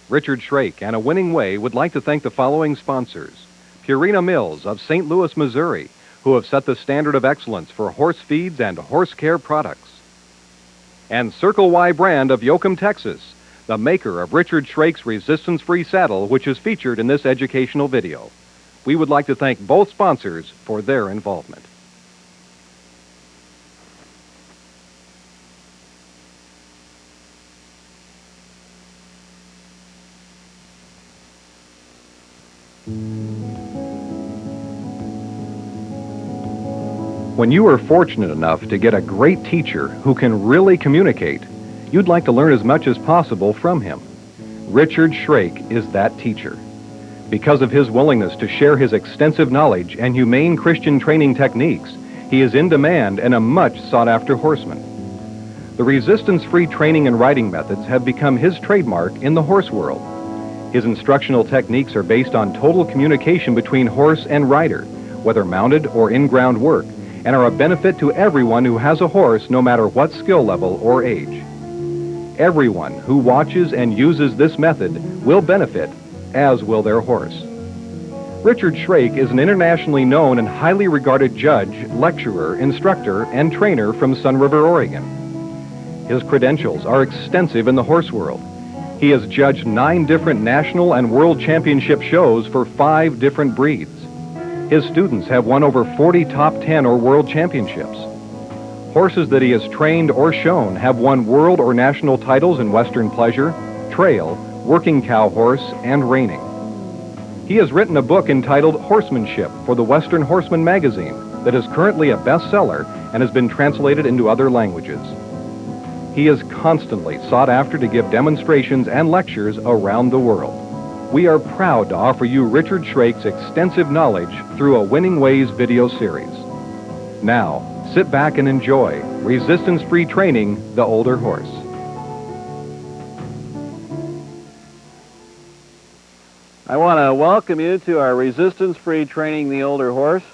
Richard Shrake and A Winning Way would like to thank the following sponsors. Purina Mills of St. Louis, Missouri, who have set the standard of excellence for horse feeds and horse care products. And Circle Y brand of Yoakum, Texas, the maker of Richard Shrake's resistance-free saddle, which is featured in this educational video. We would like to thank both sponsors for their involvement. When you are fortunate enough to get a great teacher who can really communicate, you'd like to learn as much as possible from him. Richard Shrake is that teacher. Because of his willingness to share his extensive knowledge and humane Christian training techniques, he is in demand and a much sought-after horseman. The resistance-free training and riding methods have become his trademark in the horse world. His instructional techniques are based on total communication between horse and rider, whether mounted or in-ground work, and are a benefit to everyone who has a horse, no matter what skill level or age. Everyone who watches and uses this method will benefit, as will their horse. Richard Shrake is an internationally known and highly regarded judge, lecturer, instructor, and trainer from Sun River, Oregon. His credentials are extensive in the horse world. He has judged 9 different national and world championship shows for 5 different breeds. His students have won over 40 top 10 or world championships. Horses that he has trained or shown have won world or national titles in Western pleasure, trail, working cow horse, and reining. He has written a book entitled Horsemanship for the Western Horseman magazine that is currently a bestseller and has been translated into other languages. He is constantly sought after to give demonstrations and lectures around the world. We are proud to offer you Richard Shrake's extensive knowledge through A Winning Ways video series. Now, sit back and enjoy resistance-free training the older horse. I want to welcome you to our resistance-free training the older horse.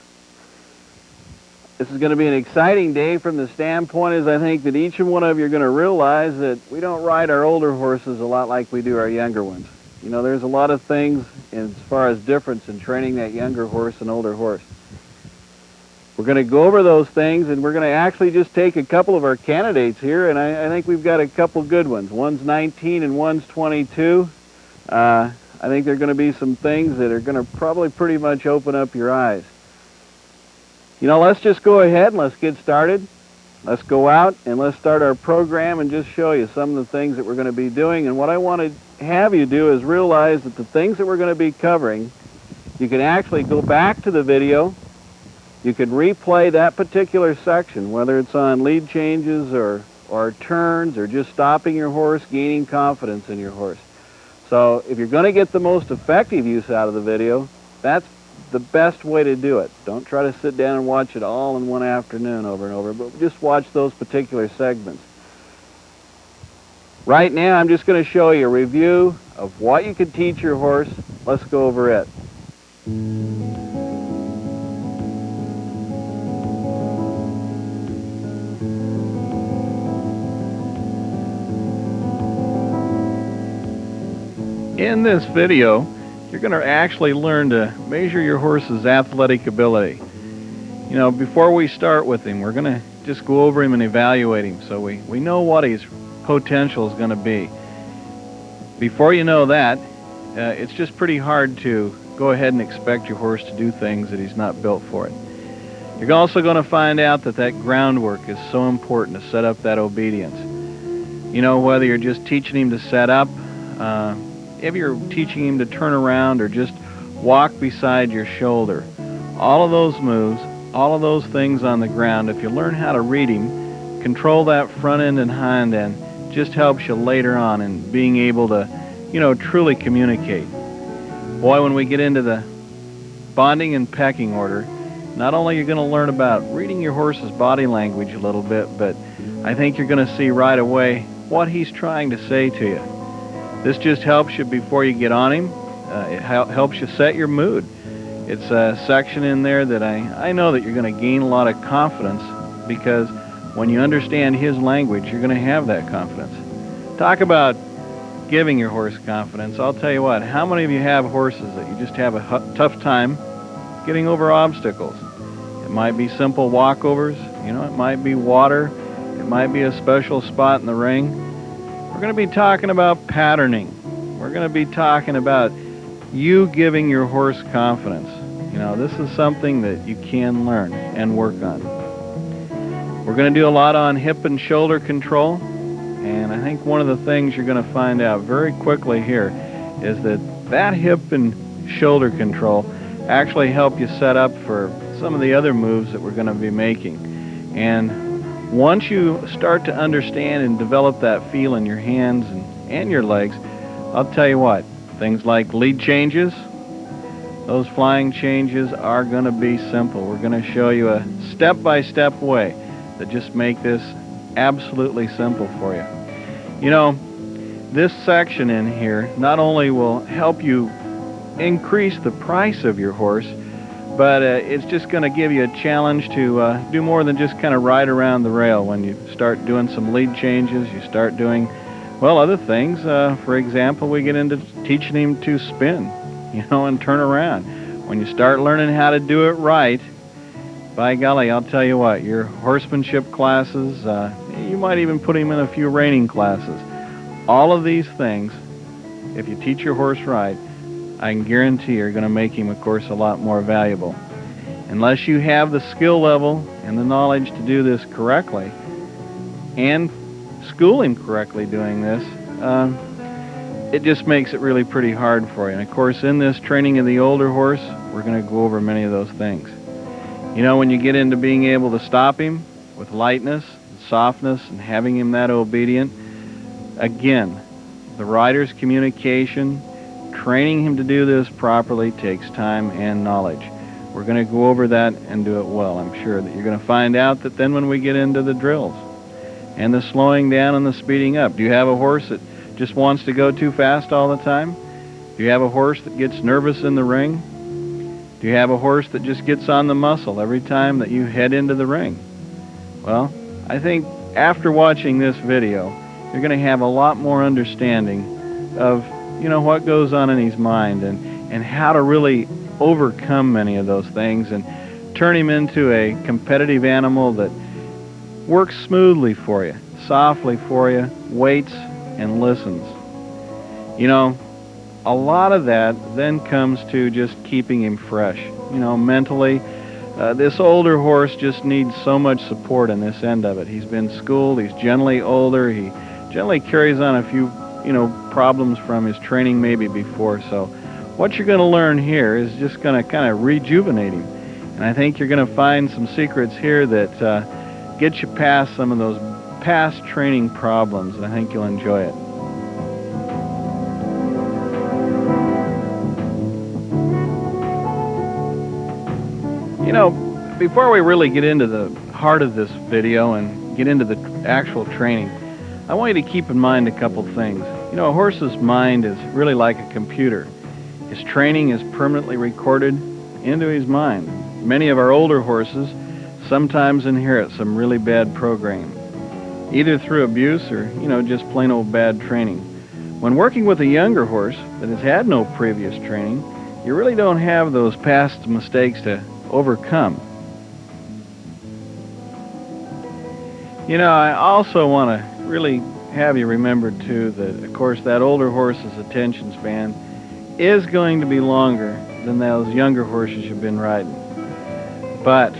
This is going to be an exciting day from the standpoint as I think that each and one of you are going to realize that we don't ride our older horses a lot like we do our younger ones. You know, there's a lot of things as far as difference in training that younger horse and older horse. We're going to go over those things, and we're going to actually just take a couple of our candidates here, and I think we've got a couple good ones. One's 19 and one's 22. I think there are going to be some things that are going to probably pretty much open up your eyes. You know, let's just go ahead and let's get started. Let's go out and let's start our program and just show you some of the things that we're going to be doing. And what I want to have you do is realize that the things that we're going to be covering, you can actually go back to the video. You can replay that particular section, whether it's on lead changes or turns or just stopping your horse, gaining confidence in your horse. So if you're going to get the most effective use out of the video, that's the best way to do it. Don't try to sit down and watch it all in one afternoon over and over, but just watch those particular segments. Right now, I'm just going to show you a review of what you could teach your horse. Let's go over it. In this video, you're going to actually learn to measure your horse's athletic ability. You know, before we start with him, we're going to just go over him and evaluate him so we know what his potential is going to be. Before you know that, it's just pretty hard to go ahead and expect your horse to do things that he's not built for it. You're also going to find out that groundwork is so important to set up that obedience. You know, whether you're just teaching him to set up, if you're teaching him to turn around or just walk beside your shoulder, all of those moves, all of those things on the ground, if you learn how to read him, control that front end and hind end, just helps you later on in being able to, you know, truly communicate. Boy, when we get into the bonding and pecking order, not only are you going to learn about reading your horse's body language a little bit, but I think you're going to see right away what he's trying to say to you. This just helps you before you get on him. It helps you set your mood. It's a section in there that I know that you're going to gain a lot of confidence, because when you understand his language, you're going to have that confidence. Talk about giving your horse confidence, I'll tell you what, how many of you have horses that you just have a tough time getting over obstacles? It might be simple walkovers, it might be water, it might be a special spot in the ring. We're going to be talking about patterning. We're going to be talking about you giving your horse confidence. This is something that you can learn and work on. We're going to do a lot on hip and shoulder control, and I think one of the things you're going to find out very quickly here is that hip and shoulder control actually help you set up for some of the other moves that we're going to be making. And once you start to understand and develop that feel in your hands and your legs, I'll tell you what, things like lead changes, those flying changes are going to be simple. We're going to show you a step-by-step way that just make this absolutely simple for you. This section in here not only will help you increase the price of your horse, but it's just going to give you a challenge to do more than just kind of ride around the rail. When you start doing some lead changes, you start doing, other things. For example, we get into teaching him to spin, and turn around. When you start learning how to do it right, by golly, I'll tell you what, your horsemanship classes, you might even put him in a few reining classes. All of these things, if you teach your horse right, I can guarantee you're going to make him, of course, a lot more valuable. Unless you have the skill level and the knowledge to do this correctly and school him correctly doing this, it just makes it really pretty hard for you. And, of course, in this training of the older horse, we're going to go over many of those things. When you get into being able to stop him with lightness, softness, and having him that obedient, again, the rider's communication, training him to do this properly takes time and knowledge. We're going to go over that and do it well. I'm sure that you're going to find out that then when we get into the drills and the slowing down and the speeding up, do you have a horse that just wants to go too fast all the time? Do you have a horse that gets nervous in the ring? Do you have a horse that just gets on the muscle every time that you head into the ring? Well, I think after watching this video, you're going to have a lot more understanding of, what goes on in his mind and how to really overcome many of those things and turn him into a competitive animal that works smoothly for you, softly for you, waits and listens. A lot of that then comes to just keeping him fresh. Mentally, this older horse just needs so much support in this end of it. He's been schooled, he's generally older, he generally carries on a few, problems from his training maybe before. So what you're going to learn here is just going to kind of rejuvenate him. And I think you're going to find some secrets here that get you past some of those past training problems, and I think you'll enjoy it. Before we really get into the heart of this video and get into the actual training, I want you to keep in mind a couple things. A horse's mind is really like a computer. His training is permanently recorded into his mind. Many of our older horses sometimes inherit some really bad programming, either through abuse or, just plain old bad training. When working with a younger horse that has had no previous training, you really don't have those past mistakes to overcome. I also want to really have you remember, too, that, of course, that older horse's attention span is going to be longer than those younger horses you've been riding. But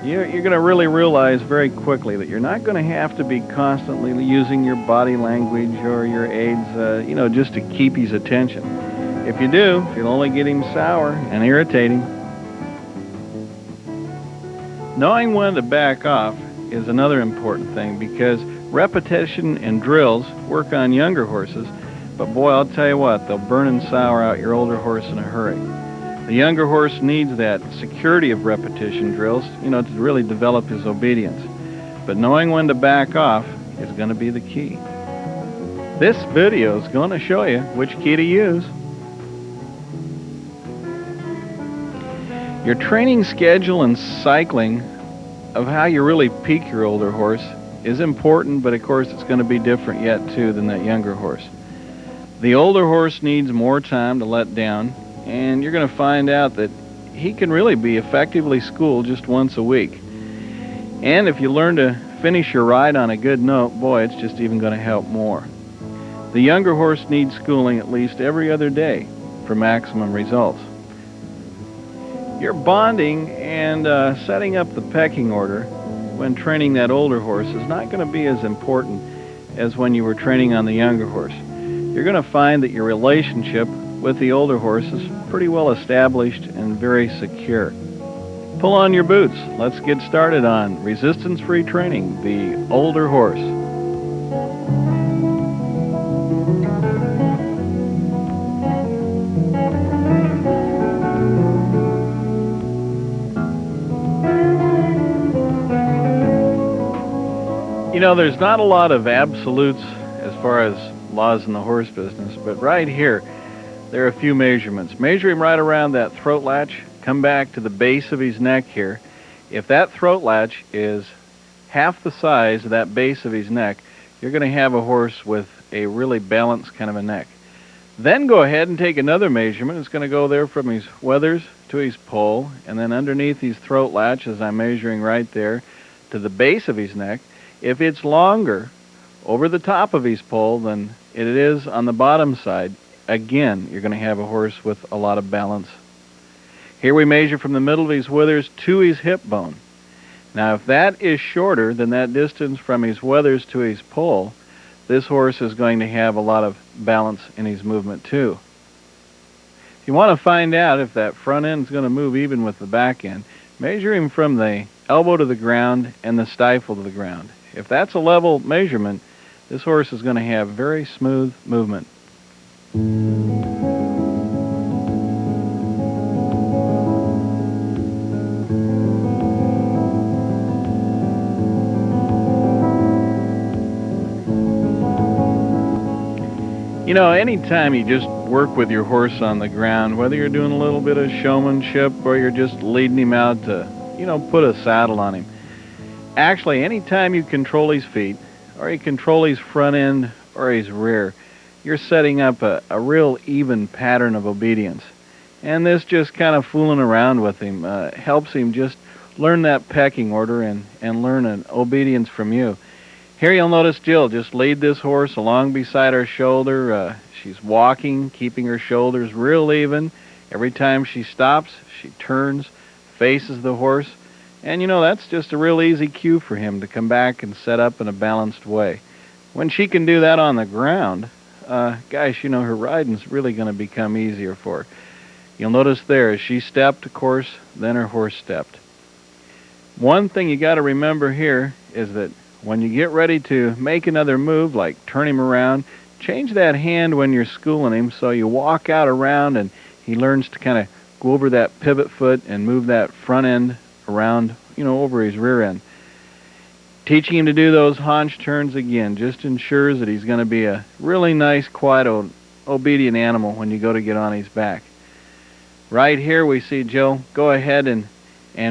you're going to really realize very quickly that you're not going to have to be constantly using your body language or your aids, just to keep his attention. If you do, you'll only get him sour and irritating. Knowing when to back off is another important thing, because repetition and drills work on younger horses, but boy, I'll tell you what, they'll burn and sour out your older horse in a hurry. The younger horse needs that security of repetition drills, to really develop his obedience. But knowing when to back off is going to be the key. This video is going to show you which key to use. Your training schedule and cycling of how you really peak your older horse is important, but of course it's going to be different yet too than that younger horse. The older horse needs more time to let down, and you're going to find out that he can really be effectively schooled just once a week. And if you learn to finish your ride on a good note, boy, it's just even going to help more. The younger horse needs schooling at least every other day for maximum results. Your bonding and setting up the pecking order when training that older horse is not going to be as important as when you were training on the younger horse. You're going to find that your relationship with the older horse is pretty well established and very secure. Pull on your boots. Let's get started on resistance-free training, the older horse. You know, there's not a lot of absolutes as far as laws in the horse business, but right here, there are a few measurements. Measure him right around that throat latch, come back to the base of his neck here. If that throat latch is half the size of that base of his neck, you're going to have a horse with a really balanced kind of a neck. Then go ahead and take another measurement. It's going to go there from his withers to his poll, and then underneath his throat latch, as I'm measuring right there, to the base of his neck. If it's longer over the top of his poll than it is on the bottom side, again, you're going to have a horse with a lot of balance. Here we measure from the middle of his withers to his hip bone. Now, if that is shorter than that distance from his withers to his poll, this horse is going to have a lot of balance in his movement too. If you want to find out if that front end is going to move even with the back end, measure him from the elbow to the ground and the stifle to the ground. If that's a level measurement, this horse is going to have very smooth movement. You know, anytime you just work with your horse on the ground, whether you're doing a little bit of showmanship or you're just leading him out to, put a saddle on him, actually, anytime you control his feet, or you control his front end or his rear, you're setting up a real even pattern of obedience. And this just kind of fooling around with him helps him just learn that pecking order and learn an obedience from you. Here you'll notice Jill just lead this horse along beside her shoulder. She's walking, keeping her shoulders real even. Every time she stops, she turns, faces the horse. And that's just a real easy cue for him to come back and set up in a balanced way. When she can do that on the ground, her riding's really going to become easier for her. You'll notice there, as she stepped, of course, then her horse stepped. One thing you got to remember here is that when you get ready to make another move, like turn him around, change that hand when you're schooling him so you walk out around and he learns to kind of go over that pivot foot and move that front end around, over his rear end. Teaching him to do those haunch turns again just ensures that he's going to be a really nice, quiet, obedient animal when you go to get on his back. Right here we see Jill go ahead and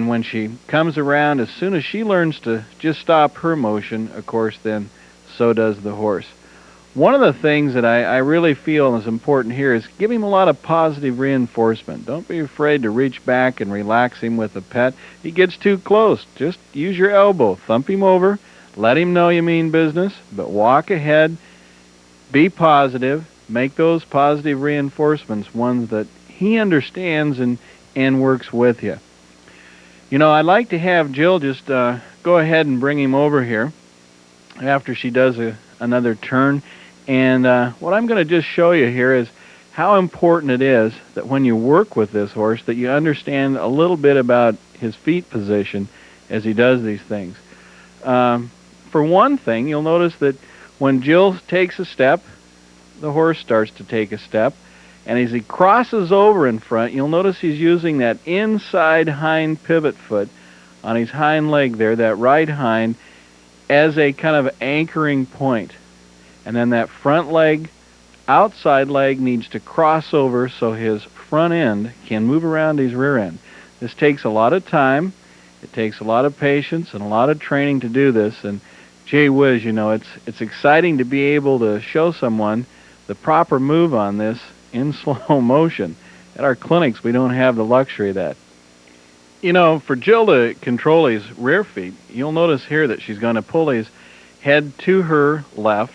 when she comes around, as soon as she learns to just stop her motion, of course, then so does the horse. One of the things that I really feel is important here is give him a lot of positive reinforcement. Don't be afraid to reach back and relax him with a pet. He gets too close. Just use your elbow. Thump him over. Let him know you mean business, but walk ahead. Be positive. Make those positive reinforcements ones that he understands and works with you. I'd like to have Jill just go ahead and bring him over here after she does another turn. And what I'm going to just show you here is how important it is that when you work with this horse that you understand a little bit about his feet position as he does these things. For one thing, you'll notice that when Jill takes a step, the horse starts to take a step. And as he crosses over in front, you'll notice he's using that inside hind pivot foot on his hind leg there, that right hind, as a kind of anchoring point. And then that front leg, outside leg needs to cross over so his front end can move around his rear end. This takes a lot of time. It takes a lot of patience and a lot of training to do this. And gee whiz, it's exciting to be able to show someone the the proper move on this in slow motion. At our clinics, we don't have the luxury of that. You know, for Jill to control his rear feet, you'll notice here that she's going to pull his head to her left,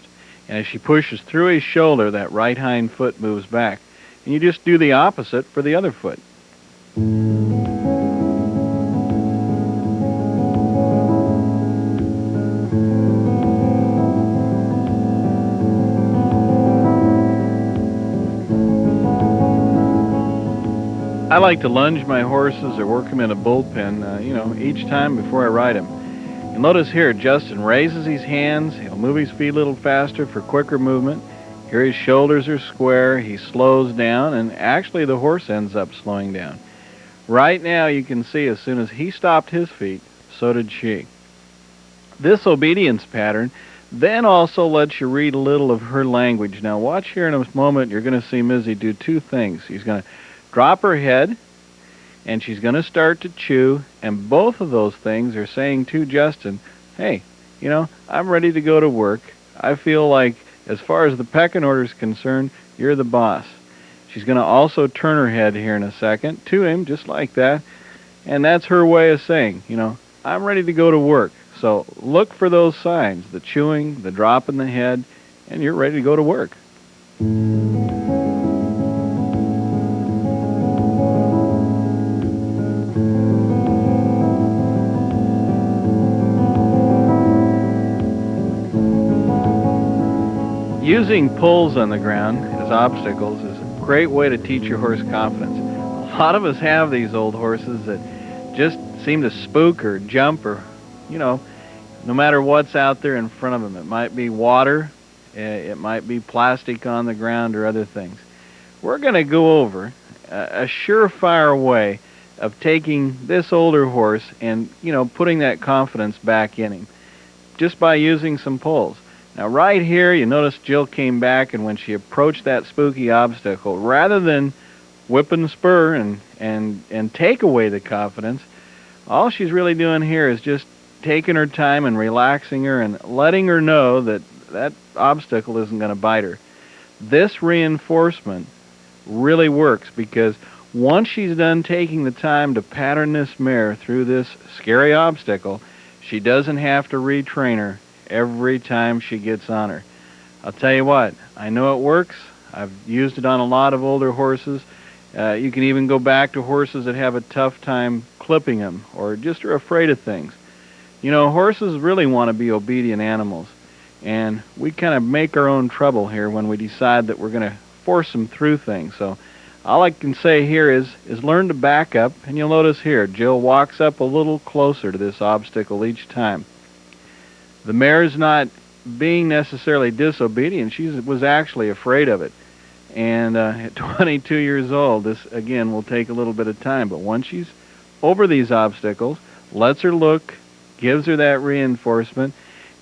and as she pushes through his shoulder, that right hind foot moves back. And you just do the opposite for the other foot. I like to lunge my horses or work them in a bullpen, each time before I ride them. And notice here, Justin raises his hands. He'll move his feet a little faster for quicker movement. Here his shoulders are square. He slows down, and actually the horse ends up slowing down. Right now you can see as soon as he stopped his feet, so did she. This obedience pattern then also lets you read a little of her language. Now watch here in a moment. You're going to see Mizzy do two things. She's going to drop her head, and she's going to start to chew, and both of those things are saying to Justin, hey, I'm ready to go to work. I feel like, as far as the pecking order is concerned, you're the boss. She's going to also turn her head here in a second to him, just like that, and that's her way of saying, I'm ready to go to work. So look for those signs, the chewing, the drop in the head, and you're ready to go to work. Using pulls on the ground as obstacles is a great way to teach your horse confidence. A lot of us have these old horses that just seem to spook or jump or, no matter what's out there in front of them. It might be water, it might be plastic on the ground or other things. We're going to go over a surefire way of taking this older horse and, putting that confidence back in him just by using some pulls. Now right here, you notice Jill came back, and when she approached that spooky obstacle, rather than whip and spur and take away the confidence, all she's really doing here is just taking her time and relaxing her and letting her know that that obstacle isn't going to bite her. This reinforcement really works because once she's done taking the time to pattern this mare through this scary obstacle, she doesn't have to retrain her every time she gets on her. I'll tell you what, I know it works. I've used it on a lot of older horses. You can even go back to horses that have a tough time clipping them or just are afraid of things. Horses really want to be obedient animals, and we kind of make our own trouble here when we decide that we're going to force them through things. So all I can say here is learn to back up, and you'll notice here, Jill walks up a little closer to this obstacle each time. The mare's not being necessarily disobedient. She was actually afraid of it. And at 22 years old, this, again, will take a little bit of time. But once she's over these obstacles, lets her look, gives her that reinforcement,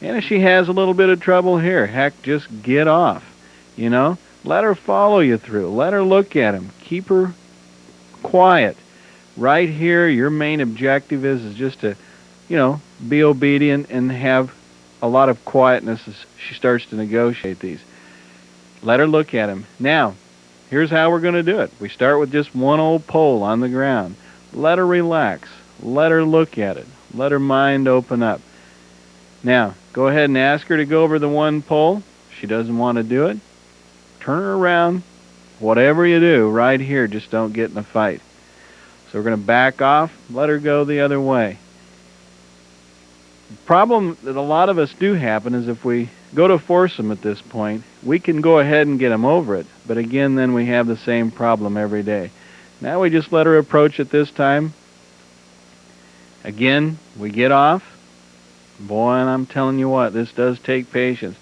and if she has a little bit of trouble here, heck, just get off. Let her follow you through. Let her look at him. Keep her quiet. Right here, your main objective is just to, be obedient and have a lot of quietness as she starts to negotiate these. Let her look at him. Now, here's how we're going to do it. We start with just one old pole on the ground. Let her relax. Let her look at it. Let her mind open up. Now, go ahead and ask her to go over the one pole. If she doesn't want to do it, turn her around. Whatever you do, right here, just don't get in a fight. So we're going to back off, let her go the other way. The problem that a lot of us do happen is if we go to force them at this point, we can go ahead and get them over it. But again, then we have the same problem every day. Now we just let her approach it this time. Again, we get off. Boy, and I'm telling you what, this does take patience.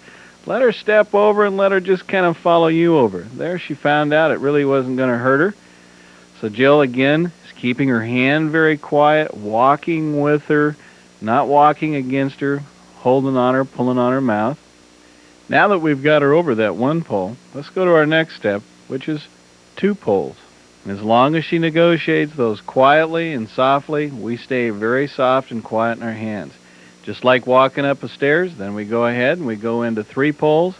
Let her step over and let her just kind of follow you over. There, she found out it really wasn't going to hurt her. So Jill, again, is keeping her hand very quiet, walking with her, not walking against her, holding on her, pulling on her mouth. Now that we've got her over that one pole, let's go to our next step, which is two poles. And as long as she negotiates those quietly and softly, we stay very soft and quiet in our hands. Just like walking up the stairs, then we go ahead and we go into three poles.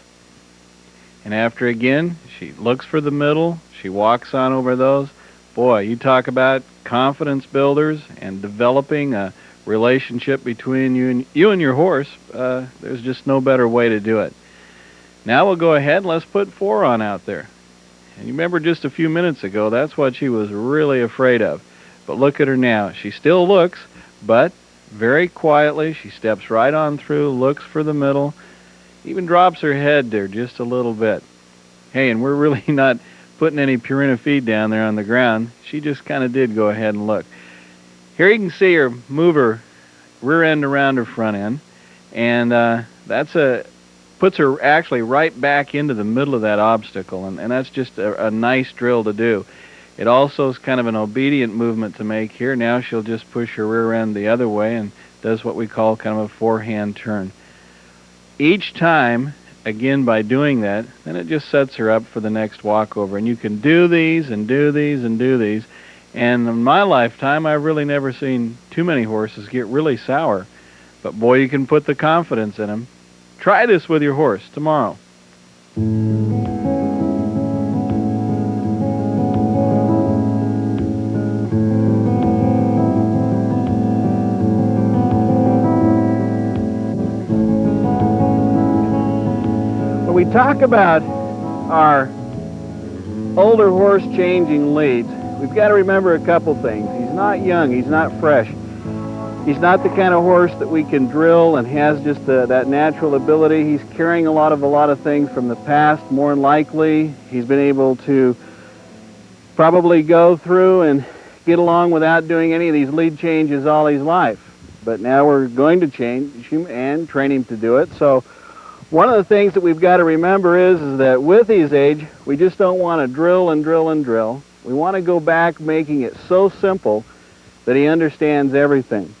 And after again, she looks for the middle, she walks on over those. Boy, you talk about confidence builders and developing a relationship between you and your horse. There's just no better way to do it. Now we'll go ahead and let's put 4 on out there. And you remember just a few minutes ago, that's what she was really afraid of. But look at her now. She still looks, but very quietly, she steps right on through, looks for the middle, even drops her head there just a little bit. Hey, and we're really not putting any Purina feed down there on the ground. She just kind of did go ahead and look. Here you can see her move her rear end around her front end, and puts her actually right back into the middle of that obstacle, and that's just a nice drill to do. It also is kind of an obedient movement to make here. Now she'll just push her rear end the other way and does what we call kind of a forehand turn. Each time, again, by doing that, then it just sets her up for the next walkover. And you can do these and do these and do these. And in my lifetime, I've really never seen too many horses get really sour. But boy, you can put the confidence in them. Try this with your horse tomorrow. When we talk about our older horse changing leads, we've got to remember a couple things. He's not young, he's not fresh. He's not the kind of horse that we can drill and has just that natural ability. He's carrying a lot of things from the past. More than likely, he's been able to probably go through and get along without doing any of these lead changes all his life. But now we're going to change him and train him to do it. So one of the things that we've got to remember is that with his age, we just don't want to drill and drill and drill. We want to go back making it so simple that he understands everything.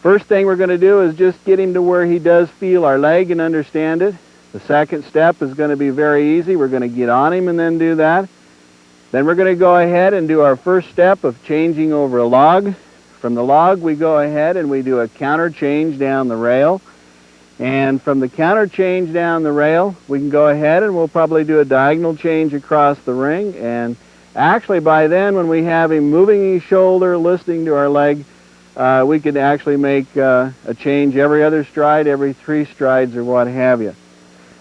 First thing we're going to do is just get him to where he does feel our leg and understand it. The second step is going to be very easy. We're going to get on him and then do that. Then we're going to go ahead and do our first step of changing over a log. From the log, we go ahead and we do a counter change down the rail. And from the counter change down the rail, we can go ahead and we'll probably do a diagonal change across the ring. And actually by then, when we have him moving his shoulder, listening to our leg, we could actually make a change every other stride, every 3 strides, or what have you.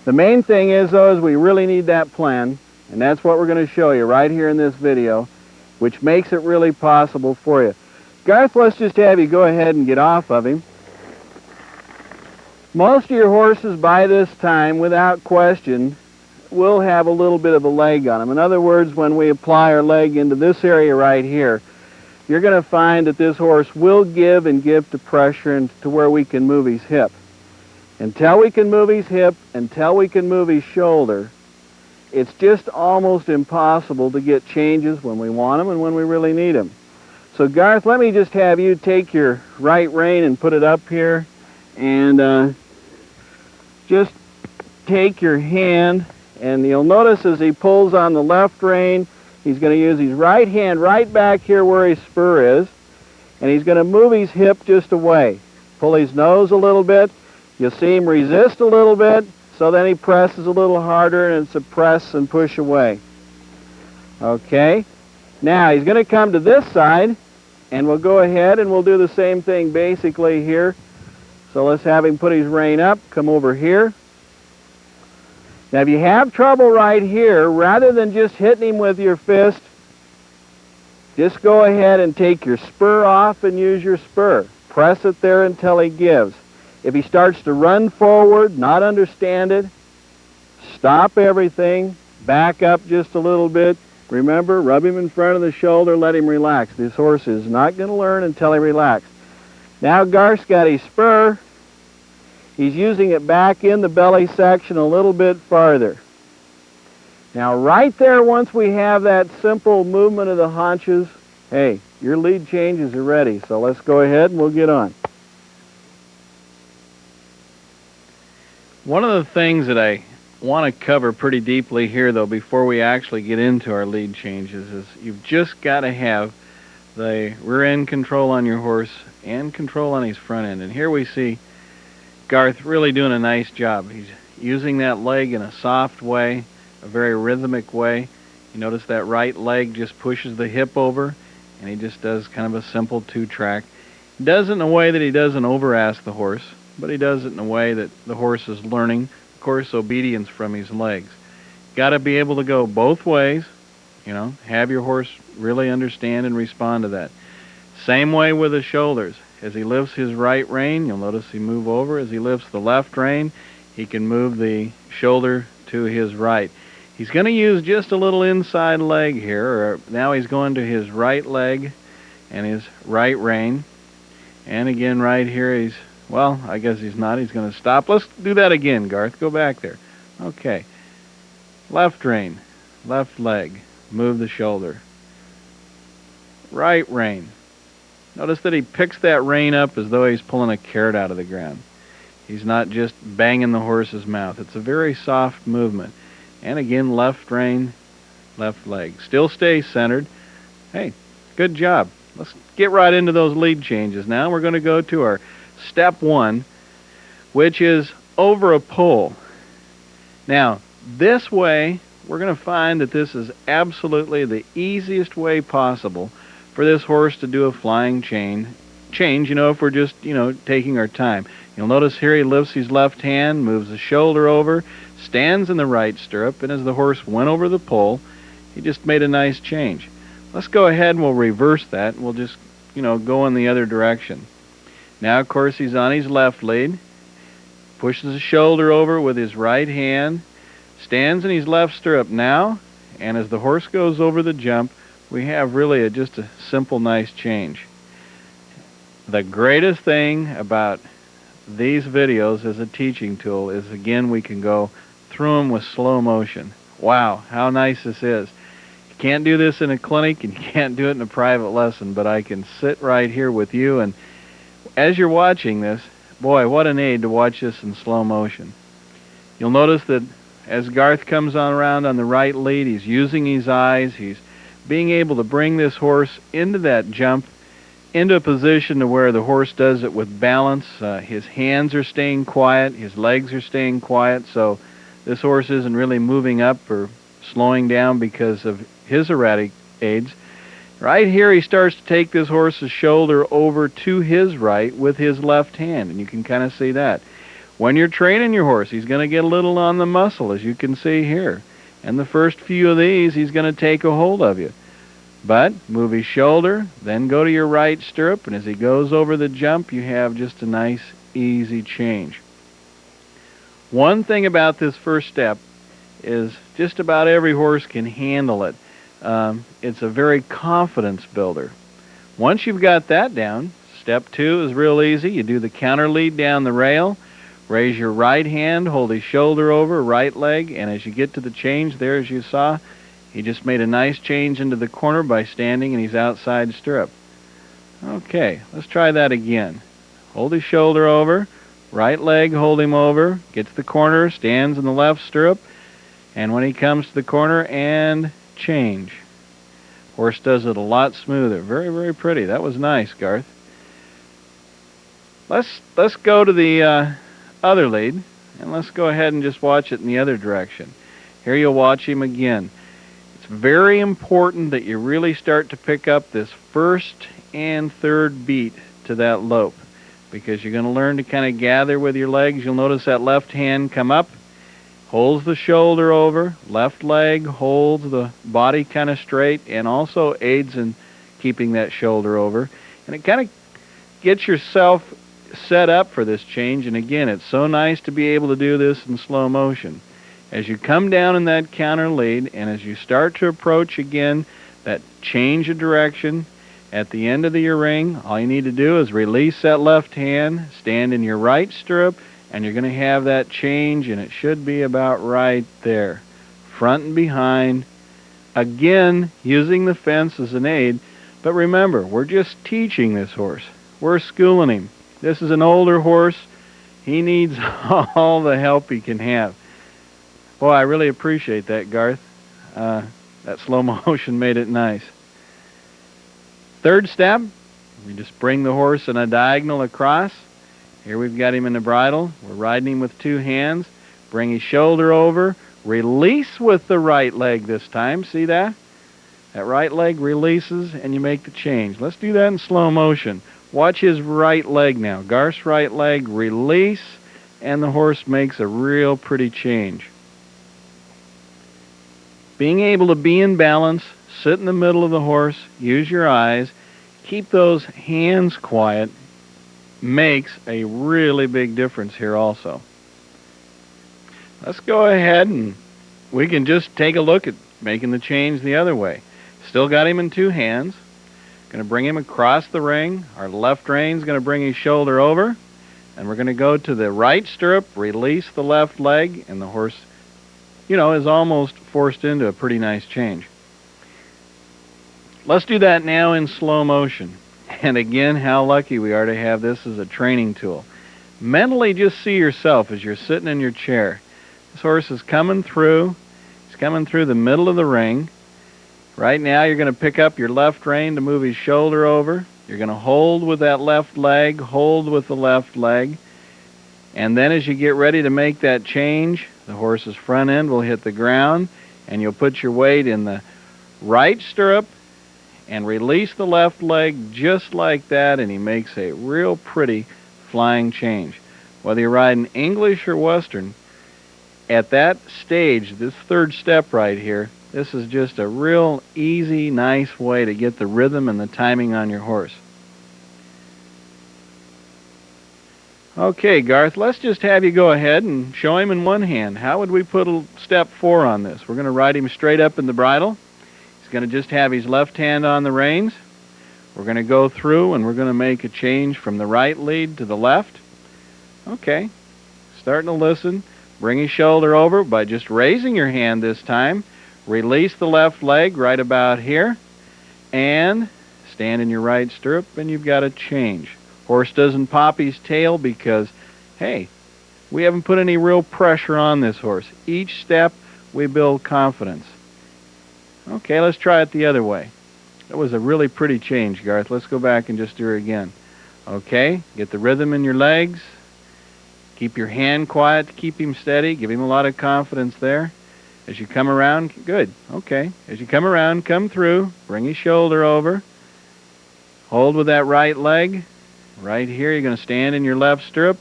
The main thing is, though, is we really need that plan, and that's what we're going to show you right here in this video, which makes it really possible for you. Garth, let's just have you go ahead and get off of him. Most of your horses by this time, without question, will have a little bit of a leg on them. In other words, when we apply our leg into this area right here, you're going to find that this horse will give and give to pressure and to where we can move his hip. Until we can move his hip, until we can move his shoulder, it's just almost impossible to get changes when we want them and when we really need them. So Garth, let me just have you take your right rein and put it up here, and just take your hand, and you'll notice as he pulls on the left rein, he's going to use his right hand right back here where his spur is, and he's going to move his hip just away. Pull his nose a little bit. You'll see him resist a little bit, so then he presses a little harder, and it's a press and push away. Okay. Now he's going to come to this side, and we'll go ahead and we'll do the same thing basically here. So let's have him put his rein up, come over here. Now, if you have trouble right here, rather than just hitting him with your fist, just go ahead and take your spur off and use your spur. Press it there until he gives. If he starts to run forward, not understand it, stop everything, back up just a little bit. Remember, rub him in front of the shoulder, let him relax. This horse is not going to learn until he relaxes. Now Garth's got his spur. He's using it back in the belly section a little bit farther. Now right there, once we have that simple movement of the haunches, hey, your lead changes are ready. So let's go ahead and we'll get on. One of the things that I want to cover pretty deeply here, though, before we actually get into our lead changes, is you've just got to have the rear end control on your horse and control on his front end. And here we see Garth really doing a nice job. He's using that leg in a soft way, a very rhythmic way. You notice that right leg just pushes the hip over, and he just does kind of a simple two-track. He does it in a way that he doesn't over-ask the horse, but he does it in a way that the horse is learning, of course, obedience from his legs. Got to be able to go both ways, have your horse really understand and respond to that. Same way with the shoulders. As he lifts his right rein, you'll notice he move over. As he lifts the left rein, he can move the shoulder to his right. He's going to use just a little inside leg here. Now he's going to his right leg and his right rein. And again, right here, I guess he's not. He's going to stop. Let's do that again, Garth. Go back there. Okay. Left rein, left leg, move the shoulder. Right rein. Notice that he picks that rein up as though he's pulling a carrot out of the ground. He's not just banging the horse's mouth. It's a very soft movement. And again, left rein, left leg. Still stay centered. Hey, good job. Let's get right into those lead changes now. We're going to go to our step 1, which is over a pole. Now, this way, we're going to find that this is absolutely the easiest way possible for this horse to do a flying change, if we're just, taking our time. You'll notice here he lifts his left hand, moves the shoulder over, stands in the right stirrup, and as the horse went over the pole, he just made a nice change. Let's go ahead and we'll reverse that. We'll just, go in the other direction. Now, of course, he's on his left lead, pushes the shoulder over with his right hand, stands in his left stirrup now, and as the horse goes over the jump, we have really just a simple, nice change. The greatest thing about these videos as a teaching tool is, again, we can go through them with slow motion. Wow, how nice this is. You can't do this in a clinic, and you can't do it in a private lesson, but I can sit right here with you, and as you're watching this, boy, what an aid to watch this in slow motion. You'll notice that as Garth comes on around on the right lead, he's using his eyes, he's being able to bring this horse into that jump, into a position to where the horse does it with balance. His hands are staying quiet, his legs are staying quiet, so this horse isn't really moving up or slowing down because of his erratic aids. Right here, he starts to take this horse's shoulder over to his right with his left hand, and you can kind of see that. When you're training your horse, he's going to get a little on the muscle, as you can see here. And the first few of these, he's going to take a hold of you. But move his shoulder, then go to your right stirrup, and as he goes over the jump, you have just a nice, easy change. One thing about this first step is just about every horse can handle it. It's a very confidence builder. Once you've got that down, step 2 is real easy. You do the counter lead down the rail, raise your right hand, hold his shoulder over, right leg, and as you get to the change there, as you saw, he just made a nice change into the corner by standing in his outside stirrup. Okay, let's try that again. Hold his shoulder over, right leg, hold him over, get to the corner, stands in the left stirrup, and when he comes to the corner, and change. Horse does it a lot smoother. Very, very pretty. That was nice, Garth. Let's go to the other lead, and let's go ahead and just watch it in the other direction. Here you'll watch him again. It's very important that you really start to pick up this first and third beat to that lope, because you're going to learn to kind of gather with your legs. You'll notice that left hand come up, holds the shoulder over, left leg holds the body kind of straight, and also aids in keeping that shoulder over. And it kind of gets yourself set up for this change. And again, it's so nice to be able to do this in slow motion. As you come down in that counter lead, and as you start to approach again that change of direction at the end of your ring, all you need to do is release that left hand, stand in your right stirrup, and you're going to have that change, and it should be about right there, front and behind. Again, using the fence as an aid, but remember, we're just teaching this horse. We're schooling him. This is an older horse. He needs all the help he can have. Boy, I really appreciate that, Garth. That slow motion made it nice. Third step, we just bring the horse in a diagonal across. Here we've got him in the bridle. We're riding him with two hands. Bring his shoulder over, Release with the right leg this time. See that? That right leg releases and you make the change. Let's do that in slow motion. Watch his right leg now. Garth's right leg, release, and the horse makes a real pretty change. Being able to be in balance, sit in the middle of the horse, use your eyes, keep those hands quiet, makes a really big difference here also. Let's go ahead and we can just take a look at making the change the other way. Still got him in two hands. Going to bring him across the ring. Our left reine's going to bring his shoulder over. And we're going to go to the right stirrup, release the left leg, and the horse, is almost forced into a pretty nice change. Let's do that now in slow motion. And again, how lucky we are to have this as a training tool. Mentally just see yourself as you're sitting in your chair. This horse is coming through. He's coming through the middle of the ring. Right now you're going to pick up your left rein to move his shoulder over. You're going to hold with that left leg, hold with the left leg. And then as you get ready to make that change, the horse's front end will hit the ground and you'll put your weight in the right stirrup and release the left leg just like that, and he makes a real pretty flying change. Whether you're riding English or Western, at that stage, this third step right here, this is just a real easy, nice way to get the rhythm and the timing on your horse. Okay, Garth, let's just have you go ahead and show him in one hand. How would we put a step 4 on this? We're going to ride him straight up in the bridle. He's going to just have his left hand on the reins. We're going to go through and we're going to make a change from the right lead to the left. Okay, starting to listen. Bring his shoulder over by just raising your hand this time. Release the left leg right about here. And stand in your right stirrup and you've got a change. Horse doesn't pop his tail because, hey, we haven't put any real pressure on this horse. Each step we build confidence. Okay, let's try it the other way. That was a really pretty change, Garth. Let's go back and just do it again. Okay, get the rhythm in your legs. Keep your hand quiet to keep him steady. Give him a lot of confidence there. As you come around, good. Okay, as you come around, come through. Bring his shoulder over. Hold with that right leg. Right here, you're going to stand in your left stirrup.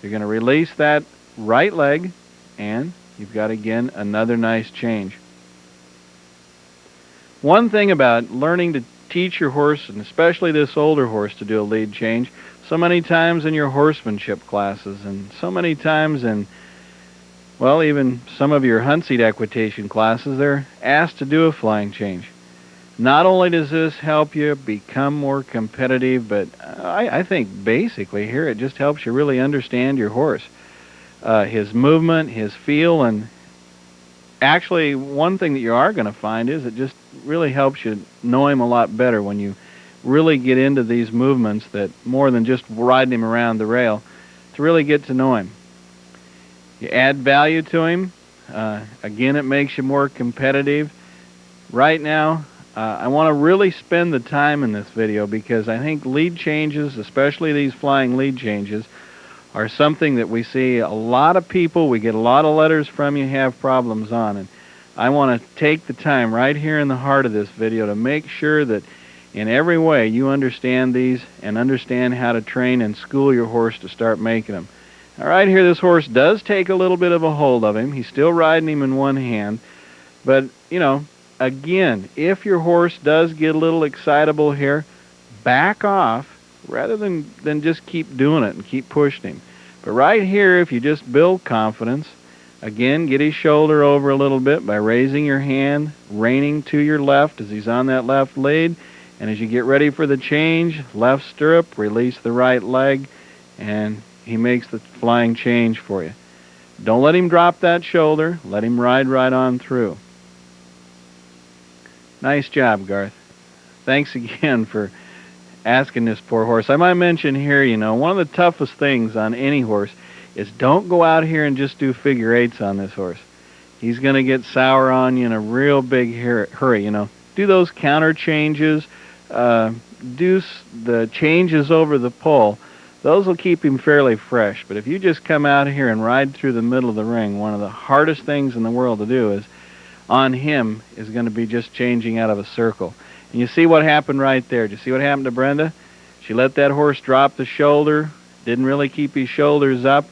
You're going to release that right leg, and you've got, again, another nice change. One thing about learning to teach your horse, and especially this older horse, to do a lead change, so many times in your horsemanship classes, and so many times in, well, even some of your hunt seat equitation classes, they're asked to do a flying change. Not only does this help you become more competitive, but I think basically here it just helps you really understand your horse, his movement, his feel, and actually one thing that you are going to find is it just really helps you know him a lot better when you really get into these movements, that more than just riding him around the rail, to really get to know him. You add value to him. Again, it makes you more competitive. Right now, I want to really spend the time in this video because I think lead changes, especially these flying lead changes, are something that we see a lot of people, we get a lot of letters from you, have problems on. And I want to take the time right here in the heart of this video to make sure that in every way you understand these and understand how to train and school your horse to start making them. All right, here this horse does take a little bit of a hold of him. He's still riding him in one hand. But, again, if your horse does get a little excitable here, back off rather than just keep doing it and keep pushing him. But right here, if you just build confidence, again, get his shoulder over a little bit by raising your hand, reining to your left as he's on that left lead. And as you get ready for the change, left stirrup, release the right leg, and he makes the flying change for you. Don't let him drop that shoulder. Let him ride right on through. Nice job, Garth. Thanks again for asking this poor horse. I might mention here, one of the toughest things on any horse is don't go out here and just do figure eights on this horse. He's going to get sour on you in a real big hurry, Do those counter changes. Do the changes over the pole. Those will keep him fairly fresh. But if you just come out here and ride through the middle of the ring, one of the hardest things in the world to do is on him is going to be just changing out of a circle. And you see what happened right there. Do you see what happened to Brenda? She let that horse drop the shoulder, didn't really keep his shoulders up,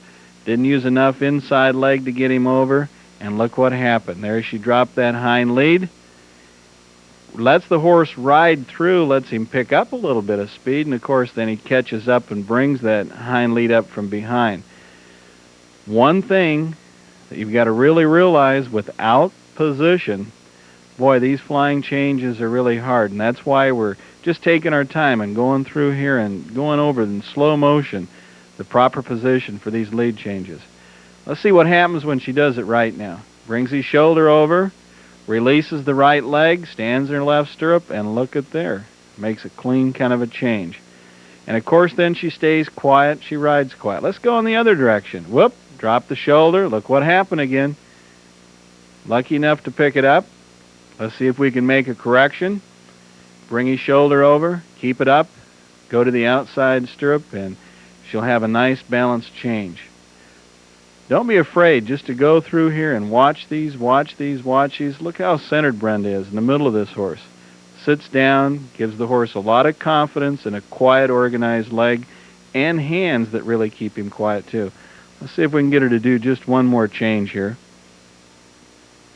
didn't use enough inside leg to get him over, and look what happened. There she dropped that hind lead, lets the horse ride through, lets him pick up a little bit of speed, and of course then he catches up and brings that hind lead up from behind. One thing that you've got to really realize, without position, boy, these flying changes are really hard, and that's why we're just taking our time and going through here and going over in slow motion the proper position for these lead changes. Let's see what happens when she does it right now. Brings his shoulder over, releases the right leg, stands in her left stirrup, and look at there. Makes a clean kind of a change. And of course then she stays quiet, she rides quiet. Let's go in the other direction. Whoop, drop the shoulder, look what happened again. Lucky enough to pick it up. Let's see if we can make a correction. Bring his shoulder over, keep it up, go to the outside stirrup, and she'll have a nice balanced change. Don't be afraid just to go through here and watch these, watch these, watch these. Look how centered Brenda is in the middle of this horse. Sits down, gives the horse a lot of confidence and a quiet, organized leg and hands that really keep him quiet too. Let's see if we can get her to do just one more change here.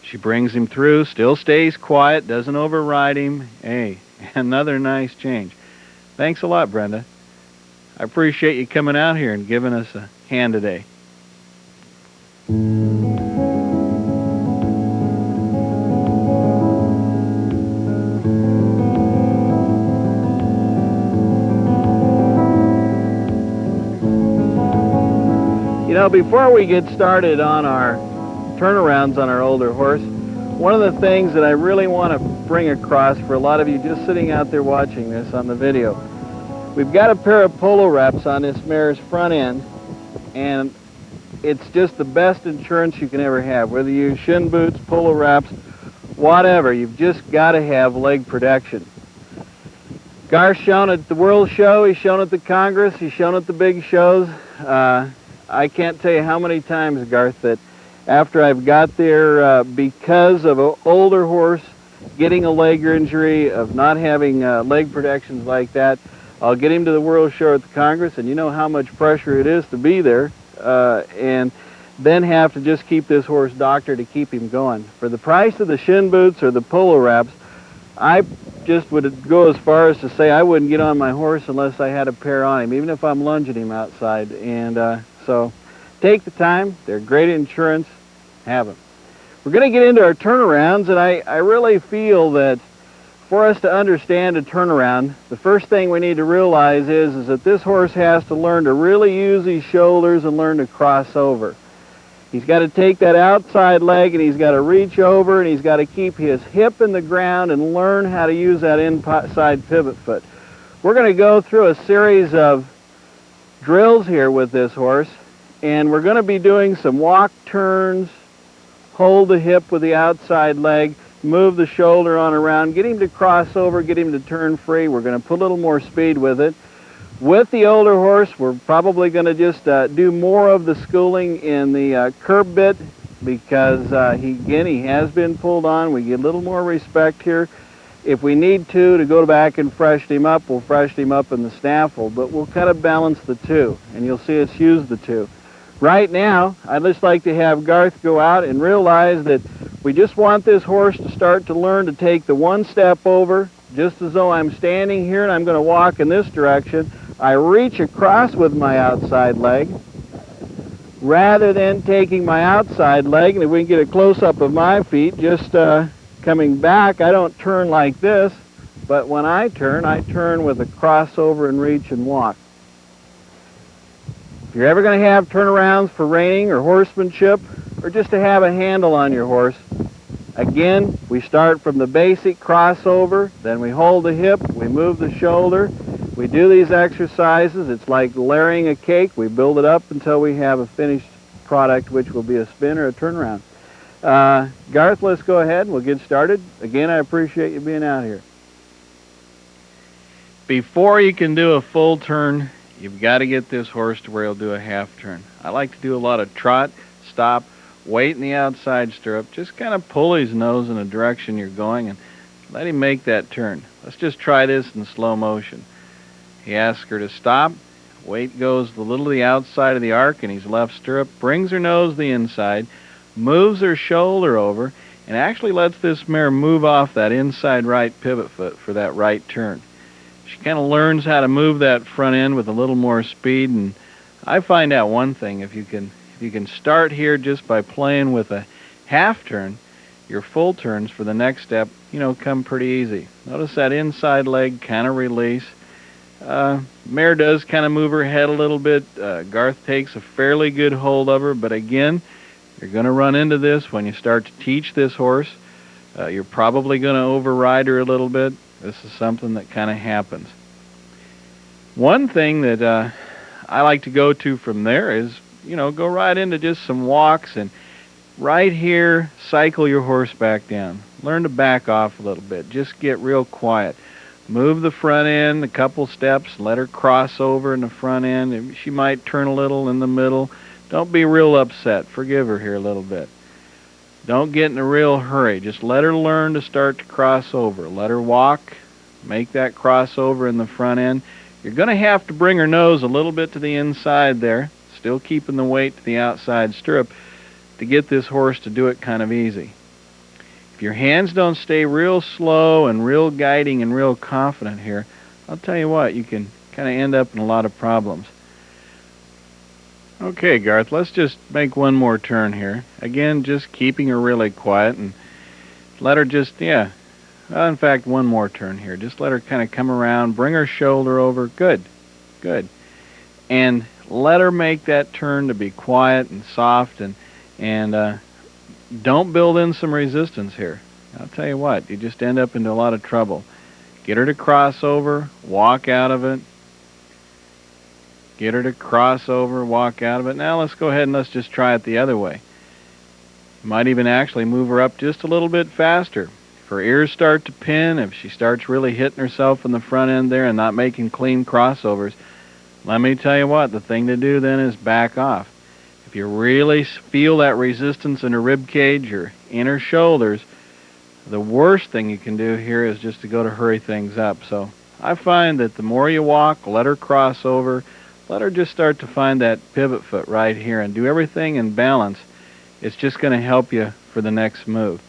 She brings him through, still stays quiet, doesn't override him. Hey, another nice change. Thanks a lot, Brenda. I appreciate you coming out here and giving us a hand today. You know, before we get started on our turnarounds on our older horse, one of the things that I really want to bring across for a lot of you just sitting out there watching this on the video, we've got a pair of polo wraps on this mare's front end, and it's just the best insurance you can ever have. Whether you use shin boots, polo wraps, whatever, you've just got to have leg protection. Garth's shown at the World Show, he's shown at the Congress, he's shown at the big shows. I can't tell you how many times, Garth, that after I've got there because of an older horse getting a leg injury, of not having leg protections like that, I'll get him to the World Show at the Congress, and you know how much pressure it is to be there, and then have to just keep this horse doctored to keep him going. For the price of the shin boots or the polo wraps, I just would go as far as to say I wouldn't get on my horse unless I had a pair on him, even if I'm lunging him outside. And so take the time. They're great insurance. Have them. We're going to get into our turnarounds, and I really feel that for us to understand a turnaround, the first thing we need to realize is that this horse has to learn to really use his shoulders and learn to cross over. He's got to take that outside leg and he's got to reach over and he's got to keep his hip in the ground and learn how to use that inside pivot foot. We're going to go through a series of drills here with this horse, and we're going to be doing some walk turns, hold the hip with the outside leg, move the shoulder on around, get him to cross over, get him to turn free. We're going to put a little more speed with it. With the older horse, we're probably going to just do more of the schooling in the curb bit because, he has been pulled on. We get a little more respect here. If we need to go back and freshen him up, we'll freshen him up in the snaffle, but we'll kind of balance the two, and you'll see us use the two. Right now, I'd just like to have Garth go out and realize that we just want this horse to start to learn to take the one step over, just as though I'm standing here and I'm going to walk in this direction. I reach across with my outside leg, rather than taking my outside leg, and if we can get a close-up of my feet, just coming back, I don't turn like this, but when I turn with a crossover and reach and walk. If you're ever going to have turnarounds for reining or horsemanship, or just to have a handle on your horse, again, we start from the basic crossover, then we hold the hip, we move the shoulder. We do these exercises. It's like layering a cake. We build it up until we have a finished product, which will be a spin or a turnaround. Garth, let's go ahead. We'll get started. Again, I appreciate you being out here. Before you can do a full turn, You've got to get this horse to where he'll do a half turn. I like to do a lot of trot, stop, wait in the outside stirrup, just kind of pull his nose in the direction you're going and let him make that turn. Let's just try this in slow motion. He asks her to stop. Weight goes a little to the outside of the arc in his left stirrup, brings her nose to the inside, moves her shoulder over, and actually lets this mare move off that inside right pivot foot for that right turn. She kind of learns how to move that front end with a little more speed, and I find out one thing: if you can start here just by playing with a half turn, your full turns for the next step, come pretty easy. Notice that inside leg kind of release. Mare does kind of move her head a little bit. Garth takes a fairly good hold of her, but again, you're going to run into this when you start to teach this horse. You're probably going to override her a little bit. This is something that kind of happens. One thing that I like to go to from there is, go right into just some walks, and right here, cycle your horse back down. Learn to back off a little bit. Just get real quiet. Move the front end a couple steps. Let her cross over in the front end. She might turn a little in the middle. Don't be real upset. Forgive her here a little bit. Don't get in a real hurry. Just let her learn to start to cross over. Let her walk. Make that crossover in the front end. You're going to have to bring her nose a little bit to the inside there, still keeping the weight to the outside stirrup, to get this horse to do it kind of easy. If your hands don't stay real slow and real guiding and real confident here, I'll tell you what, you can kind of end up in a lot of problems. Okay, Garth, let's just make one more turn here. Again, just keeping her really quiet, and let her just, in fact, one more turn here. Just let her kind of come around, bring her shoulder over. Good. And let her make that turn to be quiet and soft, and don't build in some resistance here. I'll tell you what, you just end up into a lot of trouble. Get her to cross over, walk out of it. Get her to cross over, walk out of it. Now let's go ahead and let's just try it the other way. You might even actually move her up just a little bit faster. If her ears start to pin, if she starts really hitting herself in the front end there and not making clean crossovers, let me tell you what, the thing to do then is back off. If you really feel that resistance in her rib cage or in her shoulders, the worst thing you can do here is just to go to hurry things up. So I find that the more you walk, let her cross over, let her just start to find that pivot foot right here and do everything in balance. It's just going to help you for the next move.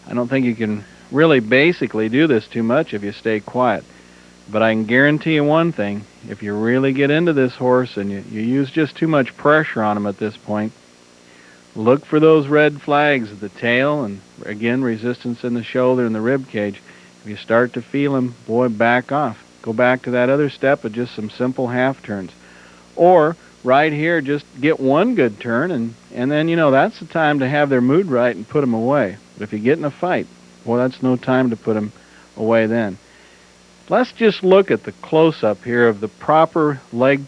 I don't think you can really basically do this too much if you stay quiet. But I can guarantee you one thing: if you really get into this horse and you use just too much pressure on him at this point, look for those red flags at the tail and, again, resistance in the shoulder and the rib cage. If you start to feel him, boy, back off. Go back to that other step of just some simple half turns. Or right here, just get one good turn, and then, that's the time to have their mood right and put them away. But if you get in a fight, boy, that's no time to put them away then. Let's just look at the close-up here of the proper leg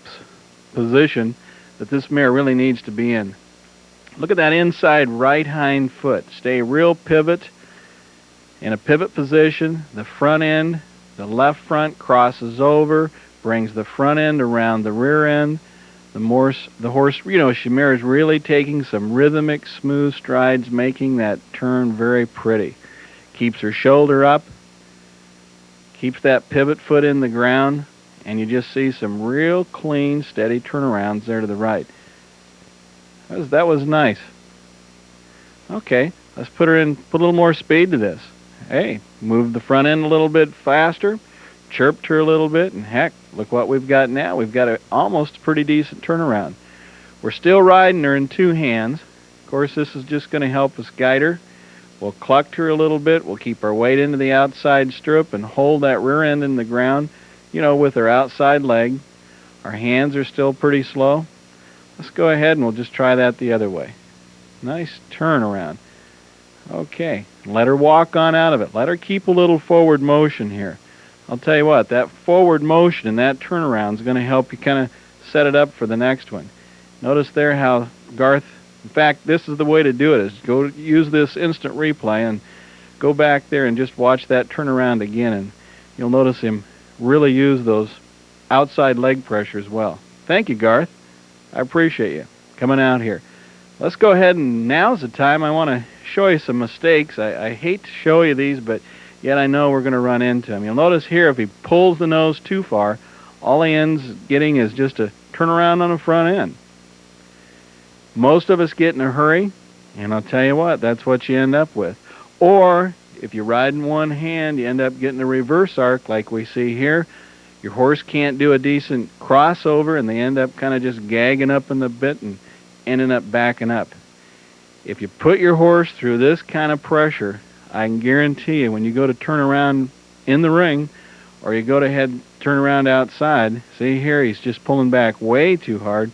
position that this mare really needs to be in. Look at that inside right hind foot. Stay real pivot, in a pivot position. The front end, the left front crosses over, brings the front end around the rear end. The horse, Shamir is really taking some rhythmic, smooth strides, making that turn very pretty. Keeps her shoulder up, keeps that pivot foot in the ground, and you just see some real clean, steady turnarounds there to the right. That was nice. Okay, let's put a little more speed to this. Hey, move the front end a little bit faster, chirped her a little bit, and heck, look what we've got now. We've got almost pretty decent turnaround. We're still riding her in two hands. Of course, this is just going to help us guide her. We'll cluck her a little bit. We'll keep our weight into the outside stirrup and hold that rear end in the ground, with her outside leg. Our hands are still pretty slow. Let's go ahead and we'll just try that the other way. Nice turnaround. Okay, let her walk on out of it. Let her keep a little forward motion here. I'll tell you what, that forward motion and that turnaround is going to help you kind of set it up for the next one. Notice there how Garth, in fact, this is the way to do it, is go use this instant replay and go back there and just watch that turnaround again, and you'll notice him really use those outside leg pressures well. Thank you, Garth. I appreciate you coming out here. Let's go ahead, and now's the time. I want to show you some mistakes. I hate to show you these, but yet I know we're going to run into them. You'll notice here, if he pulls the nose too far, all he ends getting is just a turnaround on the front end. Most of us get in a hurry, and I'll tell you what, that's what you end up with. Or, if you ride in one hand, you end up getting a reverse arc like we see here. Your horse can't do a decent crossover, and they end up kind of just gagging up in the bit and ending up backing up. If you put your horse through this kind of pressure, I can guarantee you when you go to turn around in the ring, or you go to turn around outside, see here, he's just pulling back way too hard.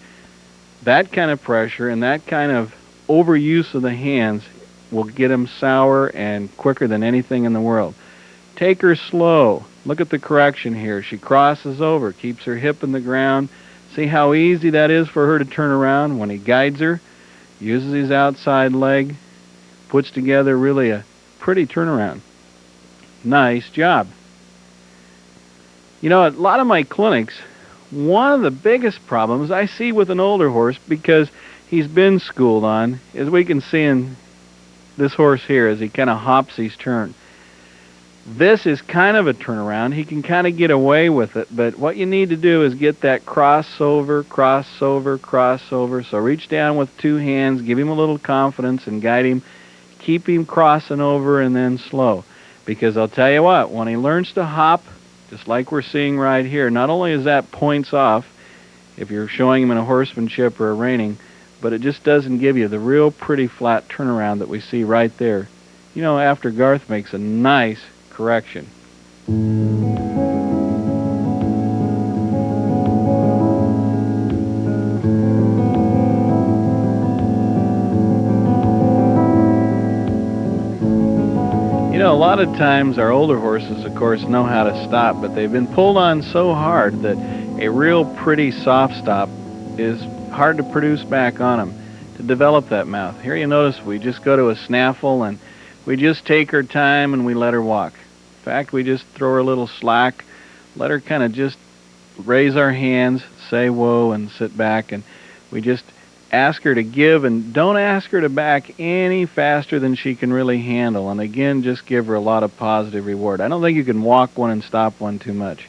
That kind of pressure and that kind of overuse of the hands will get him sour and quicker than anything in the world. Take her slow. Look at the correction here. She crosses over, keeps her hip in the ground. See how easy that is for her to turn around when he guides her, uses his outside leg, puts together really a pretty turnaround. Nice job. You know, at a lot of my clinics, one of the biggest problems I see with an older horse, because he's been schooled on, is we can see in this horse here as he kind of hops his turn. This is kind of a turnaround. He can kind of get away with it, but what you need to do is get that crossover, crossover, crossover. So reach down with two hands, give him a little confidence and guide him. Keep him crossing over and then slow. Because I'll tell you what, when he learns to hop, just like we're seeing right here, not only is that points off if you're showing him in a horsemanship or a reining, but it just doesn't give you the real pretty flat turnaround that we see right there. You know, after Garth makes a nice correction. You know, a lot of times our older horses, of course, know how to stop, but they've been pulled on so hard that a real pretty soft stop is hard to produce back on them, to develop that mouth. Here you notice we just go to a snaffle and we just take her time and we let her walk. In fact, we just throw her a little slack, let her kind of just raise our hands, say whoa, and sit back, and we just ask her to give, and don't ask her to back any faster than she can really handle. And again, just give her a lot of positive reward. I don't think you can walk one and stop one too much.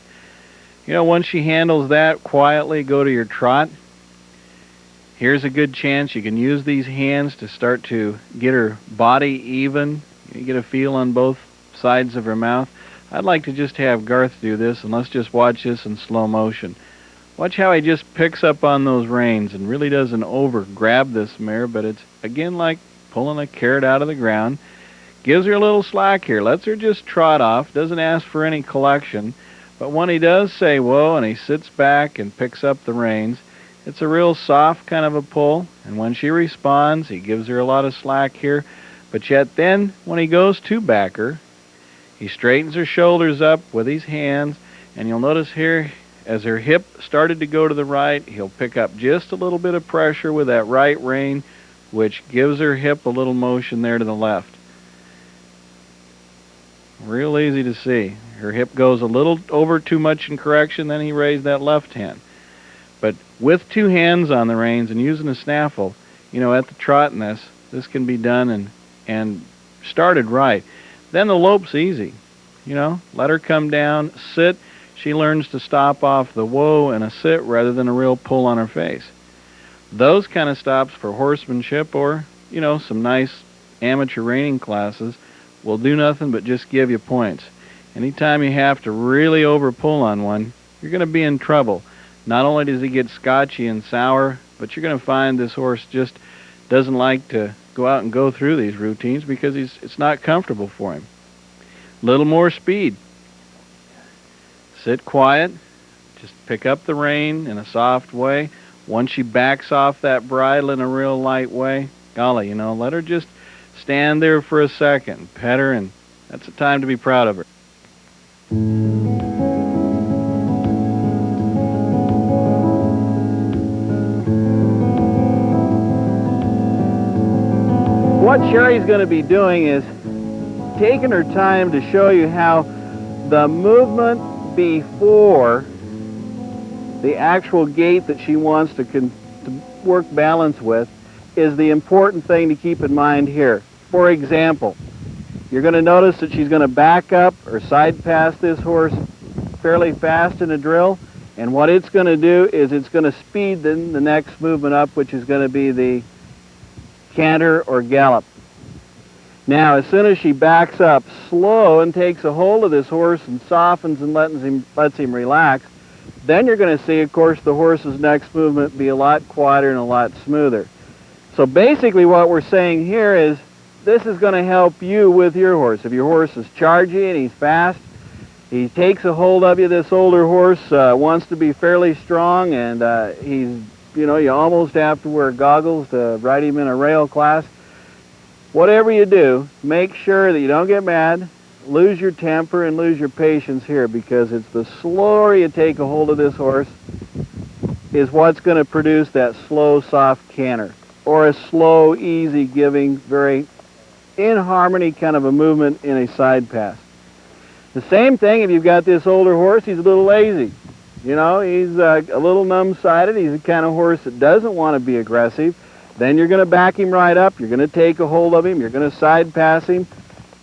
You know, once she handles that, quietly go to your trot. Here's a good chance you can use these hands to start to get her body even. You get a feel on both sides of her mouth. I'd like to just have Garth do this, and let's just watch this in slow motion. Watch how he just picks up on those reins and really doesn't over-grab this mare, but it's, again, like pulling a carrot out of the ground. Gives her a little slack here, lets her just trot off, doesn't ask for any collection, but when he does say whoa and he sits back and picks up the reins, it's a real soft kind of a pull, and when she responds, he gives her a lot of slack here, but yet then, when he goes to back her, he straightens her shoulders up with his hands, and you'll notice here, as her hip started to go to the right, he'll pick up just a little bit of pressure with that right rein, which gives her hip a little motion there to the left. Real easy to see. Her hip goes a little over too much in correction, then he raised that left hand. But with two hands on the reins and using a snaffle, you know, at the trot in this can be done and started right. Then the lope's easy. You know, let her come down, sit. She learns to stop off the whoa and a sit rather than a real pull on her face. Those kind of stops for horsemanship or, you know, some nice amateur reining classes will do nothing but just give you points. Anytime you have to really over pull on one, you're going to be in trouble. Not only does he get scotchy and sour, but you're going to find this horse just doesn't like to go out and go through these routines because it's not comfortable for him. A little more speed. Sit quiet. Just pick up the rein in a soft way. Once she backs off that bridle in a real light way, golly, you know, let her just stand there for a second, pet her, and that's the time to be proud of her. What Sherry's going to be doing is taking her time to show you how the movement before the actual gait that she wants to work balance with is the important thing to keep in mind here. For example, you're going to notice that she's going to back up or side pass this horse fairly fast in a drill, and what it's going to do is it's going to speed the next movement up, which is going to be the canter or gallop. Now, as soon as she backs up slow and takes a hold of this horse and softens and lets him relax, then you're going to see, of course, the horse's next movement be a lot quieter and a lot smoother. So basically what we're saying here is this is going to help you with your horse. If your horse is charging and he's fast, he takes a hold of you. This older horse wants to be fairly strong, and you almost have to wear goggles to ride him in a rail class. Whatever you do, make sure that you don't get mad, lose your temper, and lose your patience here, because it's the slower you take a hold of this horse is what's going to produce that slow, soft canter, or a slow, easy, giving, very in harmony kind of a movement in a side pass. The same thing if you've got this older horse, he's a little lazy. You know, he's a little numb-sided. He's the kind of horse that doesn't want to be aggressive. Then you're going to back him right up. You're going to take a hold of him. You're going to side pass him.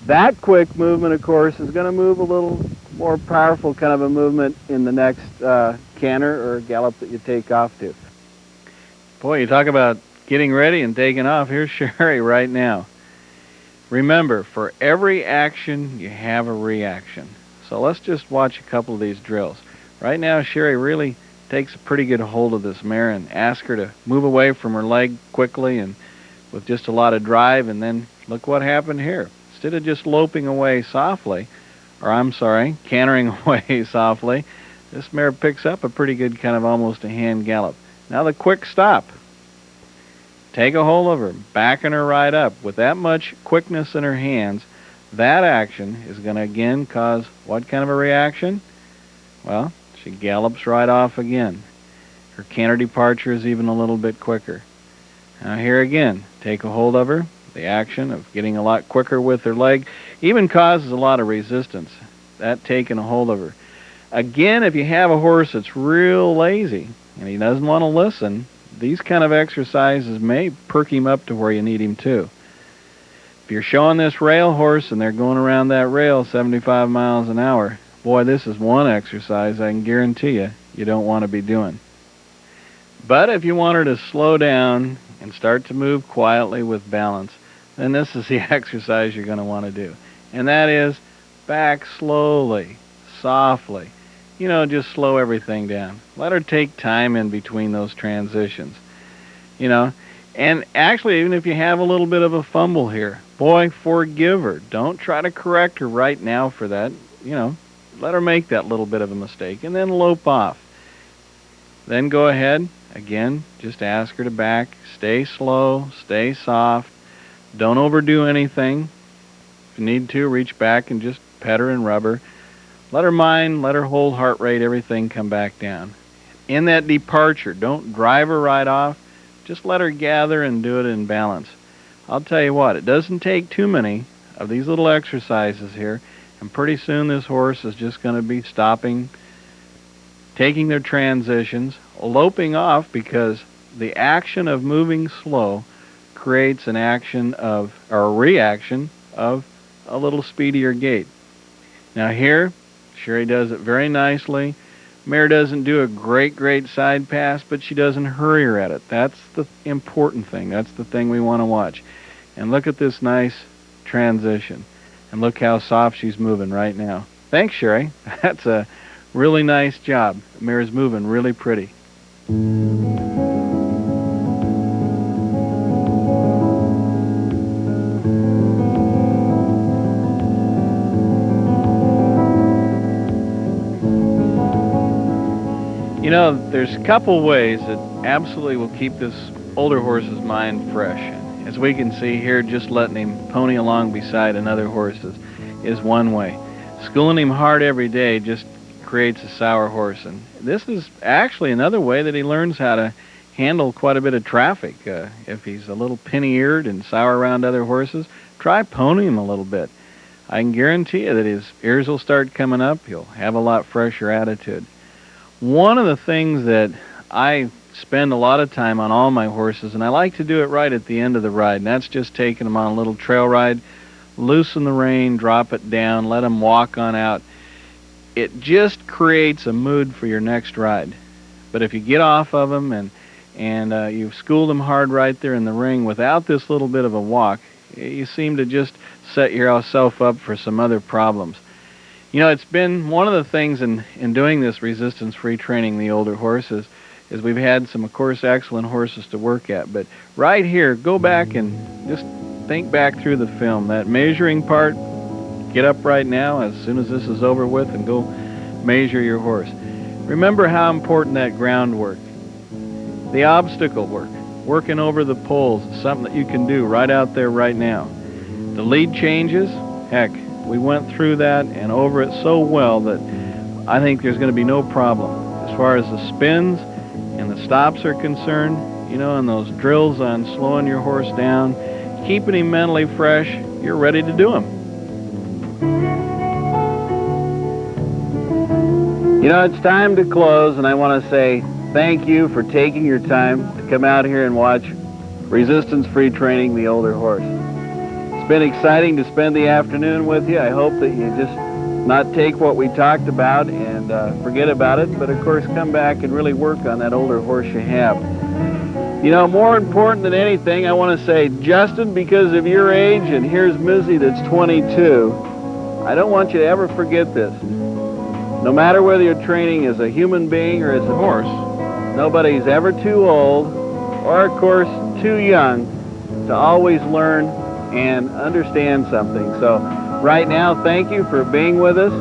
That quick movement, of course, is going to move a little more powerful kind of a movement in the next canter or gallop that you take off to. Boy, you talk about getting ready and taking off. Here's Sherry right now. Remember, for every action, you have a reaction. So let's just watch a couple of these drills. Right now, Sherry really takes a pretty good hold of this mare and asks her to move away from her leg quickly and with just a lot of drive, and then look what happened here. Instead of just loping away softly, cantering away softly, this mare picks up a pretty good kind of almost a hand gallop. Now the quick stop. Take a hold of her, backing her right up. With that much quickness in her hands, that action is going to again cause what kind of a reaction? Well, she gallops right off again. Her canter departure is even a little bit quicker. Now here again, take a hold of her. The action of getting a lot quicker with her leg even causes a lot of resistance, that taking a hold of her. Again, if you have a horse that's real lazy and he doesn't want to listen, these kind of exercises may perk him up to where you need him to. If you're showing this rail horse and they're going around that rail 75 miles an hour, boy, this is one exercise I can guarantee you don't want to be doing. But if you want her to slow down and start to move quietly with balance, then this is the exercise you're going to want to do. And that is back slowly, softly. Just slow everything down. Let her take time in between those transitions. And actually, even if you have a little bit of a fumble here, boy, forgive her. Don't try to correct her right now for that. Let her make that little bit of a mistake and then lope off. Then go ahead, again, just ask her to back. Stay slow, stay soft. Don't overdo anything. If you need to, reach back and just pet her and rub her. Let her mind, let her whole heart rate, everything come back down. In that departure, don't drive her right off. Just let her gather and do it in balance. I'll tell you what, it doesn't take too many of these little exercises here, and pretty soon this horse is just going to be stopping, taking their transitions, loping off, because the action of moving slow creates an action of, or a reaction of, a little speedier gait. Now here, Sherry does it very nicely. Mare doesn't do a great side pass, but she doesn't hurry her at it. That's the important thing. That's the thing we want to watch. And look at this nice transition. And look how soft she's moving right now. Thanks, Sherry. That's a really nice job. Mare's moving really pretty. There's a couple ways that absolutely will keep this older horse's mind fresh. As we can see here, just letting him pony along beside another horse is one way. Schooling him hard every day just creates a sour horse. And this is actually another way that he learns how to handle quite a bit of traffic. If he's a little pinny-eared and sour around other horses, try ponying him a little bit. I can guarantee you that his ears will start coming up. He'll have a lot fresher attitude. One of the things that I spend a lot of time on all my horses, and I like to do it right at the end of the ride, and that's just taking them on a little trail ride, loosen the rein, drop it down, let them walk on out. It just creates a mood for your next ride. But if you get off of them and you've schooled them hard right there in the ring without this little bit of a walk, you seem to just set yourself up for some other problems. You know, it's been one of the things in doing this resistance-free training the older horses is we've had some, of course, excellent horses to work at. But right here, go back and just think back through the film. That measuring part, get up right now as soon as this is over with and go measure your horse. Remember how important that groundwork, the obstacle work, working over the poles, is something that you can do right out there right now. The lead changes, heck, we went through that and over it so well that I think there's going to be no problem. As far as the spins and the stops are concerned, you know, and those drills on slowing your horse down, keeping him mentally fresh, you're ready to do them. You know, it's time to close, and I want to say thank you for taking your time to come out here and watch resistance-free training the older horse. It's been exciting to spend the afternoon with you. I hope that you just not take what we talked about and forget about it, but of course come back and really work on that older horse you have. You know, more important than anything, I want to say, Justin, because of your age, and here's Mizzy that's 22, I don't want you to ever forget this. No matter whether you're training as a human being or as a horse, nobody's ever too old or, of course, too young to always learn and understand something. So right now, thank you for being with us.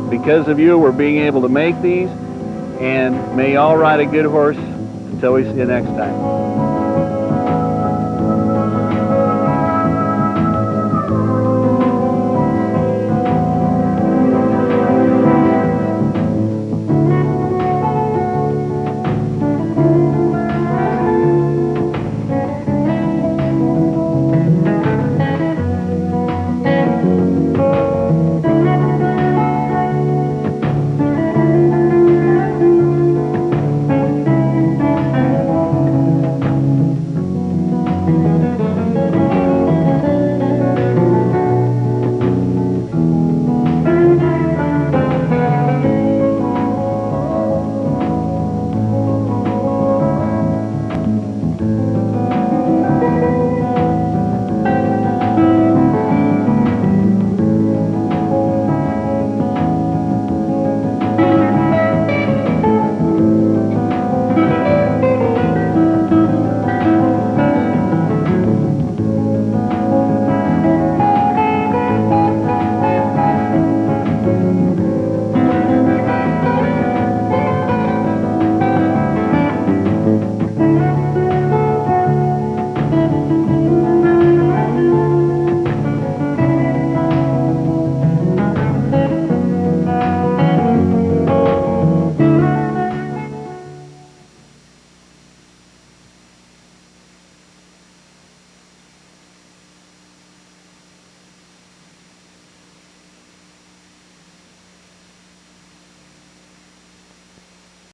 Because of you, we're being able to make these, and may you all ride a good horse until we see you next time.